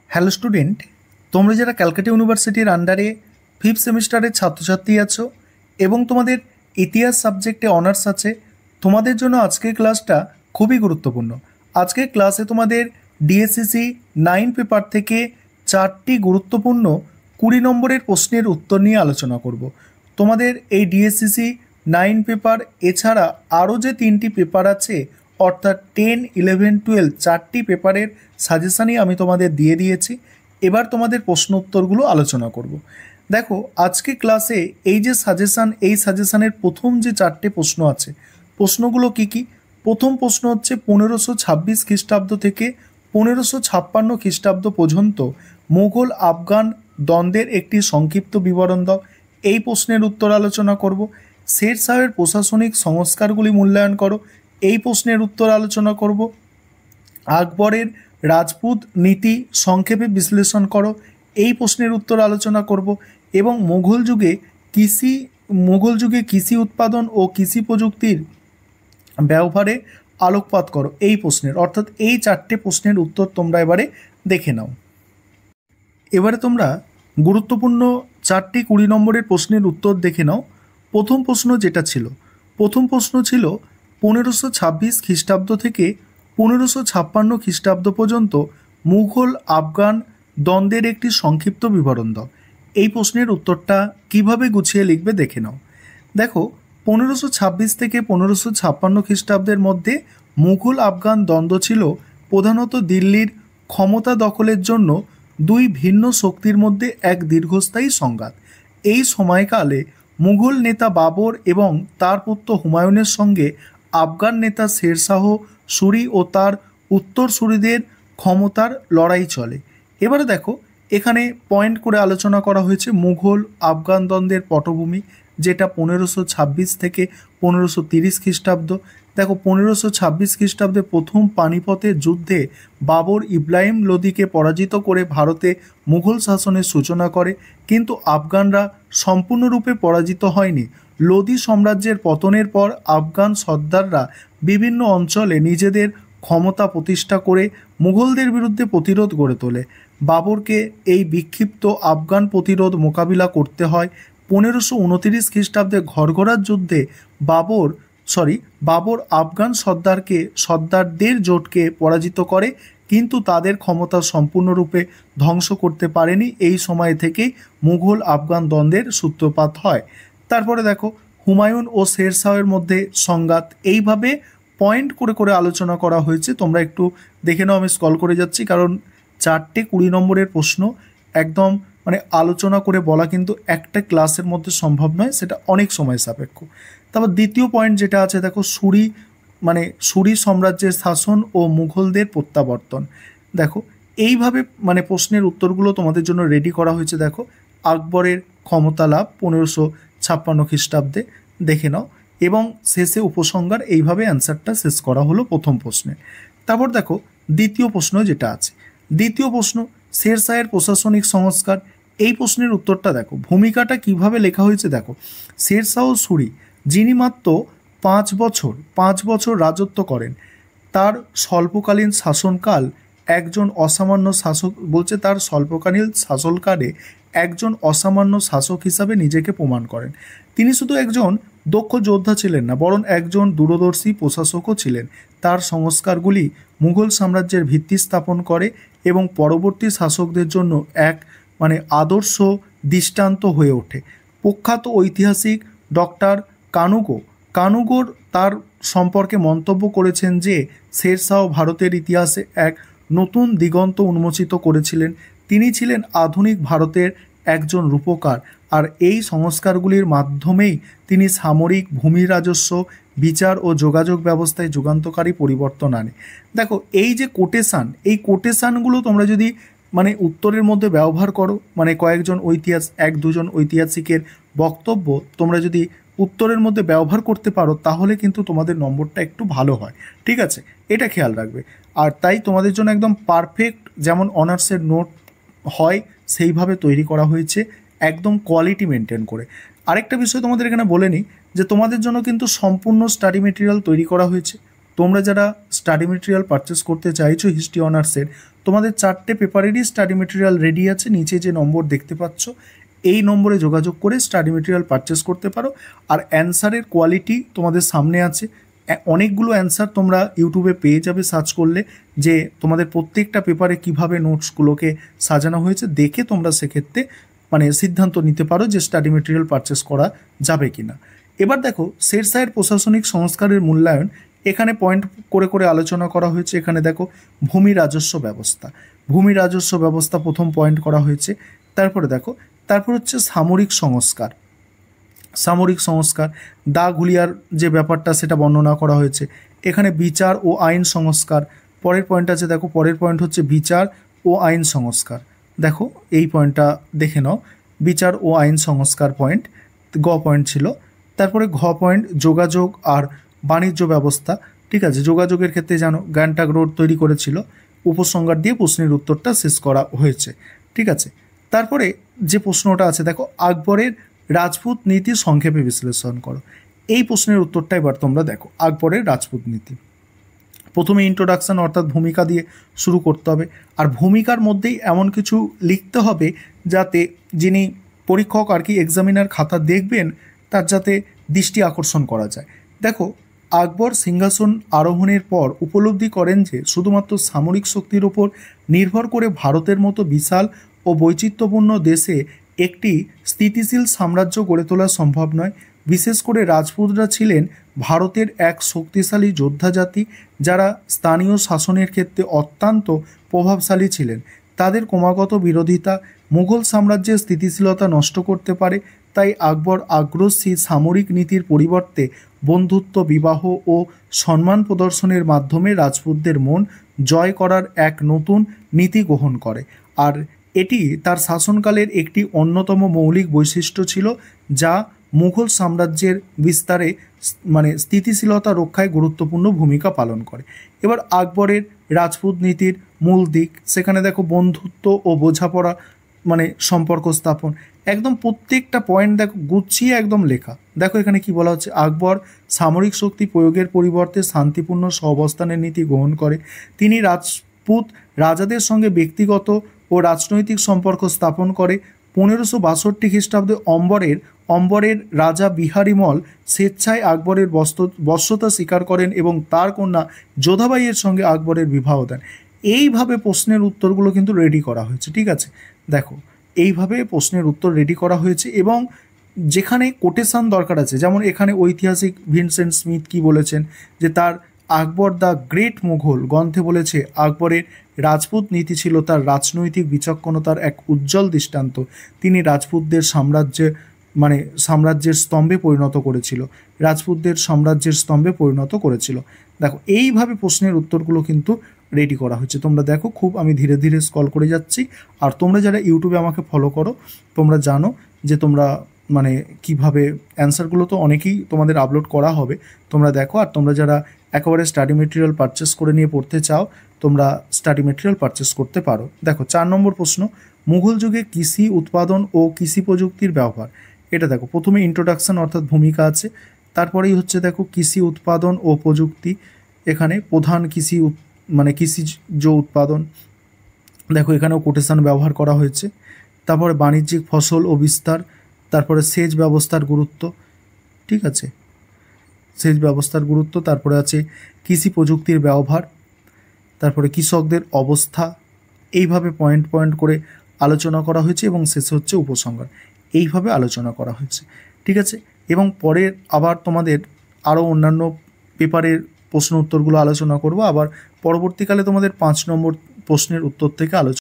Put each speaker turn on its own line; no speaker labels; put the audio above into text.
Hello student, তোমরা যারা ক্যালকাটা ইউনিভার্সিটির আন্ডারে ফিফথ সেমিস্টারের ছাত্রছাত্রী আছো এবং তোমাদের ইতিহাস সাবজেক্টে অনার্স আছে, তোমাদের জন্য আজকের ক্লাসটা খুবই গুরুত্বপূর্ণ। আজকের ক্লাসে তোমাদের ডিএসসিসি 9 পেপার থেকে 4টি গুরুত্বপূর্ণ 20 নম্বরের প্রশ্নের উত্তর নিয়ে আলোচনা করব। তোমাদের এই ডিএসসিসি 9 পেপার এছাড়া আরও যে 3টি পেপার আছে, অর্থাৎ 10, 11, 12 4টি পেপারের সাজেশানই আমি তোমাদের দিয়ে দিয়েছি। এবার তোমাদের প্রশ্ন উত্তরগুলো আলোচনা করব। দেখো, আজকে ক্লাসে এই যে সাজেশান, এই সাজেশানের প্রথম যে 4টে প্রশ্ন আছে, প্রশ্নগুলো কি কি? প্রথম প্রশ্ন হচ্ছে 1526 খ্রিস্টাব্দ থেকে 1556 খ্রিস্টাব্দ পর্যন্ত মুঘল আফগান দ্বন্দ্বের একটি সংক্ষিপ্ত বিবরণ দাও। এই প্রশ্নের উত্তর আলোচনা করব। শের শাহের প্রশাসনিক সংস্কারগুলি মূল্যায়ন করো। এই প্রশ্নের উত্তর আলোচনা করব। আকবরের রাজপুত নীতি সংক্ষেপে বিশ্লেষণ করো। এই প্রশ্নের উত্তর আলোচনা করব। এবং মুঘল যুগে কৃষি উৎপাদন ও কৃষি প্রযুক্তির ব্যবহারে আলোকপাত করো। এই প্রশ্নের, অর্থাৎ এই 4টে প্রশ্নের উত্তর তোমরা এবারে দেখে নাও। এবারে তোমরা গুরুত্বপূর্ণ 4টি 20 নম্বরের প্রশ্নের উত্তর দেখে নাও। প্রথম প্রশ্ন ছিল 1526 খ্রিস্টাব্দ থেকে 1556 খ্রিস্টাব্দ পর্যন্ত মুঘল আফগান দ্বন্দ্বের একটি সংক্ষিপ্ত বিবরণ দাও। এই প্রশ্নের উত্তরটা কিভাবে গুছিয়ে লিখবে দেখে নাও। দেখো, 1526 থেকে 1556 খ্রিস্টাব্দের মধ্যে মুঘল আফগান দ্বন্দ্ব ছিল প্রধানত দিল্লির ক্ষমতা দখলের জন্য দুই ভিন্ন শক্তির মধ্যে এক দীর্ঘস্থায়ী সংঘাত। এই সময়কালে মুঘল নেতা বাবর এবং তার পুত্র হুমায়ুনের সঙ্গে আফগান নেতা শের শাহ সুরি ও তার উত্তরসূরিদের ক্ষমতার লড়াই চলে। এবারে দেখো, এখানে পয়েন্ট করে আলোচনা করা হয়েছে মুঘল আফগান দ্বন্দ্বের পটভূমি, যেটা 1526 থেকে 1530 খ্রিস্টাব্দ। দেখো, 1526 খ্রিস্টাব্দে প্রথম পানিপথের যুদ্ধে বাবর ইব্রাহিম লোদিকে পরাজিত করে ভারতে মুঘল শাসনের সূচনা করে, কিন্তু আফগানরা সম্পূর্ণরূপে পরাজিত হয়নি। লোদি সাম্রাজ্যের পতনের পর আফগান সর্দাররা বিভিন্ন অঞ্চলে নিজেদের ক্ষমতা প্রতিষ্ঠা করে মুঘলদের বিরুদ্ধে প্রতিরোধ গড়ে তোলে। বাবরকে এই বিক্ষিপ্ত আফগান প্রতিরোধ মোকাবিলা করতে হয়। 1529 খ্রিস্টাব্দে ঘরঘরার যুদ্ধে বাবর আফগান সর্দারদের জোটকে পরাজিত করে, কিন্তু তাদের ক্ষমতা সম্পূর্ণরূপে ধ্বংস করতে পারেনি। এই সময় থেকেই মুঘল আফগান দ্বন্দ্বের সূত্রপাত হয়। তারপরে দেখো, হুমায়ুন ও শের শাহের মধ্যে সংঘাত। এইভাবে পয়েন্ট করে করে আলোচনা করা হয়েছে। তোমরা একটু দেখে নাও, আমি স্ক্রল করে যাচ্ছি, কারণ 4টে 20 নম্বরের প্রশ্ন একদম আলোচনা করে বলা কিন্তু একটা ক্লাসের মধ্যে সম্ভব নয়, সেটা অনেক সময় সাপেক্ষ। তারপর দ্বিতীয় পয়েন্ট যেটা আছে, দেখো, সুরি সাম্রাজ্যের শাসন ও মুঘলদের প্রত্যাবর্তন। দেখো, এইভাবে প্রশ্নের উত্তরগুলো তোমাদের জন্য রেডি করা হয়েছে। দেখো, আকবরের ক্ষমতা লাভ 1556 খ্রিস্টাব্দে, দেখে নাও, এবং শেষে উপসংহার। এইভাবে অ্যান্সারটা শেষ করা হলো প্রথম প্রশ্নে। তারপর দেখো, দ্বিতীয় প্রশ্ন যেটা আছে, শের শাহের প্রশাসনিক সংস্কার। এই প্রশ্নের উত্তরটা দেখো, ভূমিকাটা কিভাবে লেখা হয়েছে। দেখো, শের শাহ সুরি, যিনি মাত্র 5 বছর রাজত্ব করেন, তার স্বল্পকালীন শাসনকাল একজন অসামান্য শাসক বলছে, তার স্বল্পকালীন শাসনকালে একজন অসামান্য শাসক হিসাবে নিজেকে প্রমাণ করেন। তিনি শুধু একজন দক্ষ যোদ্ধা ছিলেন না, বরং একজন দূরদর্শী প্রশাসকও ছিলেন। তার সংস্কারগুলি মুঘল সাম্রাজ্যের ভিত্তি স্থাপন করে এবং পরবর্তী শাসকদের জন্য এক আদর্শ দৃষ্টান্ত হয়ে ওঠে। প্রখ্যাত ঐতিহাসিক ডক্টর কানুগোর তার সম্পর্কে মন্তব্য করেছেন যে শের শাহ ভারতের ইতিহাসে এক নতুন দিগন্ত উন্মোচিত করেছিলেন। তিনি ছিলেন আধুনিক ভারতের একজন রূপকার, আর এই সংস্কারগুলির মাধ্যমেই তিনি সামরিক, ভূমি রাজস্ব, বিচার ও যোগাযোগ ব্যবস্থায় যুগান্তকারী পরিবর্তন আনে। দেখো, এই যে এই কোটেশানগুলো তোমরা যদি উত্তরের মধ্যে ব্যবহার করো, কয়েকজন এক দুজন ঐতিহাসিকের বক্তব্য তোমরা যদি উত্তরের মধ্যে ব্যবহার করতে পারো, তাহলে কিন্তু তোমাদের নম্বরটা একটু ভালো হয়। ঠিক আছে, এটা খেয়াল রাখবে। আর তাই তোমাদের জন্য একদম পারফেক্ট যেমন অনার্সের নোট হয় সেইভাবে তৈরি করা হয়েছে, একদম কোয়ালিটি মেনটেন করে। আরেকটা বিষয় তোমাদের এখানে বলে নিই, যে তোমাদের জন্য কিন্তু সম্পূর্ণ স্টাডি মেটেরিয়াল তৈরি করা হয়েছে। তোমরা যারা স্টাডি মেটেরিয়াল পারচেস করতে চাইছো হিস্ট্রি অনার্সের, তোমাদের 4টে পেপারেরই স্টাডি মেটেরিয়াল রেডি আছে। নিচে যে নম্বর দেখতে পাচ্ছ এই নম্বরে যোগাযোগ করে স্টাডি মেটেরিয়াল পারচেস করতে পারো। আর অ্যান্সারের কোয়ালিটি তোমাদের সামনে আছে, অনেকগুলো অ্যান্সার তোমরা ইউটিউবে পেয়ে যাবে সার্চ করলে, যে তোমাদের প্রত্যেকটা পেপারে কিভাবে নোটসগুলোকে সাজানো হয়েছে দেখে তোমরা সেক্ষেত্রে মানে সিদ্ধান্ত নিতে পারো যে স্টাডি মেটেরিয়াল পারচেস করা যাবে কি না। এবার দেখো শেরশাহের প্রশাসনিক সংস্কারের মূল্যায়ন, এখানে পয়েন্ট করে করে আলোচনা করা হয়েছে। এখানে দেখো ভূমি রাজস্ব ব্যবস্থা, ভূমি রাজস্ব ব্যবস্থা প্রথম পয়েন্ট করা হয়েছে। তারপরে দেখো, তারপর হচ্ছে সামরিক সংস্কার, সামরিক সংস্কার দাগ হুলিয়ার যে ব্যাপারটা সেটা বর্ণনা করা হয়েছে। এখানে বিচার ও আইন সংস্কার, পরের পয়েন্ট আছে দেখো, পরের পয়েন্ট হচ্ছে বিচার ও আইন সংস্কার। দেখো এই পয়েন্টটা দেখে নাও, বিচার ও আইন সংস্কার পয়েন্ট গ পয়েন্ট ছিল। তারপরে ঘ পয়েন্ট যোগাযোগ আর বাণিজ্য ব্যবস্থা, ঠিক আছে। যোগাযোগের ক্ষেত্রে জানো গ্যাংটক রোড তৈরি করেছিল, উপসংহার দিয়ে প্রশ্নের উত্তরটা শেষ করা হয়েছে, ঠিক আছে। তারপরে যে প্রশ্নটা আছে দেখো, আকবরের রাজপুত নীতি সংক্ষেপে বিশ্লেষণ করো। এই প্রশ্নের উত্তরটা এবার তোমরা দেখো, আকবরের রাজপুত নীতি। প্রথমে ইন্ট্রোডাকশন অর্থাৎ ভূমিকা দিয়ে শুরু করতে হবে, আর ভূমিকার মধ্যেই এমন কিছু লিখতে হবে যাতে যিনি পরীক্ষক আর কি এক্সামিনার খাতা দেখবেন তার যাতে দৃষ্টি আকর্ষণ করা যায়। দেখো, আকবর সিংহাসন আরোহণের পর উপলব্ধি করেন যে শুধুমাত্র সামরিক শক্তির ওপর নির্ভর করে ভারতের মতো বিশাল ও বৈচিত্র্যপূর্ণ দেশে একটি স্থিতিশীল সাম্রাজ্য গড়ে তোলা সম্ভব নয়। বিশেষ করে রাজপুতরা ছিলেন ভারতের এক শক্তিশালী যোদ্ধা জাতি, যারা স্থানীয় শাসনের ক্ষেত্রে অত্যন্ত প্রভাবশালী ছিলেন। তাদের ক্রমাগত বিরোধিতা মুঘল সাম্রাজ্যের স্থিতিশীলতা নষ্ট করতে পারে। তাই আকবর আগ্রাসী সামরিক নীতির পরিবর্তে বন্ধুত্ব, বিবাহ ও সম্মান প্রদর্শনের মাধ্যমে রাজপুতদের মন জয় করার এক নতুন নীতি গ্রহণ করে। আর এটি তার শাসনকালের একটি অন্যতম মৌলিক বৈশিষ্ট্য ছিল, যা মুঘল সাম্রাজ্যের বিস্তারে মানে স্থিতিশীলতা রক্ষায় গুরুত্বপূর্ণ ভূমিকা পালন করে। এবার আকবরের রাজপুত নীতির মূল দিক, সেখানে দেখো বন্ধুত্ব ও বোঝাপড়া মানে সম্পর্ক স্থাপন, একদম প্রত্যেকটা পয়েন্ট দেখো গুছিয়ে একদম লেখা। দেখো এখানে কি বলা হচ্ছে, আকবর সামরিক শক্তি প্রয়োগের পরিবর্তে শান্তিপূর্ণ সহাবস্থানের নীতি গ্রহণ করে। তিনি রাজপুত রাজাদের সঙ্গে ব্যক্তিগত ও রাজনৈতিক সম্পর্ক স্থাপন করে। 1562 খ্রিস্টাব্দে অম্বরের রাজা বিহারীমল স্বেচ্ছায় আকবরের বশ্যতা স্বীকার করেন এবং তার কন্যা যোধাবাইয়ের সঙ্গে আকবরের বিবাহ দেন। এইভাবে প্রশ্নের উত্তরগুলো কিন্তু রেডি করা হয়েছে, ঠিক আছে। দেখো এইভাবে প্রশ্নের উত্তর রেডি করা হয়েছে, এবং যেখানে কোটেশন দরকার আছে, যেমন এখানে ঐতিহাসিক ভিনসেন্ট স্মিথ কি বলেছেন, যে তার আকবর দ্য গ্রেট মুঘল গ্রন্থে বলেছে, আকবরের রাজপুত নীতি ছিল তার রাজনৈতিক বিচক্ষণতার এক উজ্জ্বল দৃষ্টান্ত। তিনি রাজপুতদের সাম্রাজ্যের স্তম্ভে পরিণত করেছিল, রাজপুতদের সাম্রাজ্যের স্তম্ভে পরিণত করেছিল। দেখো এইভাবে প্রশ্নের উত্তরগুলো কিন্তু রেডি করা হয়েছে। তোমরা দেখো খুব আমি ধীরে ধীরে স্ক্রল করে যাচ্ছি। আর তোমরা যারা ইউটিউবে আমাকে ফলো করো তোমরা জানো যে তোমরা মানে কিভাবে অ্যান্সারগুলো তো অনেকেই তোমাদের আপলোড করা হবে, তোমরা দেখো। আর তোমরা যারা একেবারে স্টাডি মেটেরিয়াল পারচেস করে নিয়ে পড়তে চাও তোমরা স্টাডি মেটেরিয়াল পারচেস করতে পারো। দেখো 4 নম্বর প্রশ্ন, মুঘল যুগে কৃষি উৎপাদন ও কৃষি প্রযুক্তির ব্যবহার। এটা দেখো প্রথমে ইন্ট্রোডাকশন অর্থাৎ ভূমিকা আছে, তারপরেই হচ্ছে দেখো কৃষি উৎপাদন ও প্রযুক্তি। এখানে প্রধান কৃষিজ উৎপাদন, দেখো এখানেও কোটেশন ব্যবহার করা হয়েছে। তারপরে বাণিজ্যিক ফসল ও বিস্তার, তারপরে সেচ ব্যবস্থার গুরুত্ব, ঠিক আছে, সেচ ব্যবস্থার গুরুত্ব। তারপরে আছে কৃষি প্রযুক্তির ব্যবহার, তারপরে কৃষকদের অবস্থা। এইভাবে পয়েন্ট পয়েন্ট করে আলোচনা করা হয়েছে এবং শেষে হচ্ছে উপসংহার। এইভাবে আলোচনা করা হয়েছে, ঠিক আছে। এবং পরে আবার তোমাদের আরও অন্যান্য পেপারের প্রশ্ন উত্তরগুলো আলোচনা করব। আবার পরবর্তীকালে তোমাদের 5 নম্বর প্রশ্নের উত্তর থেকে আলোচনা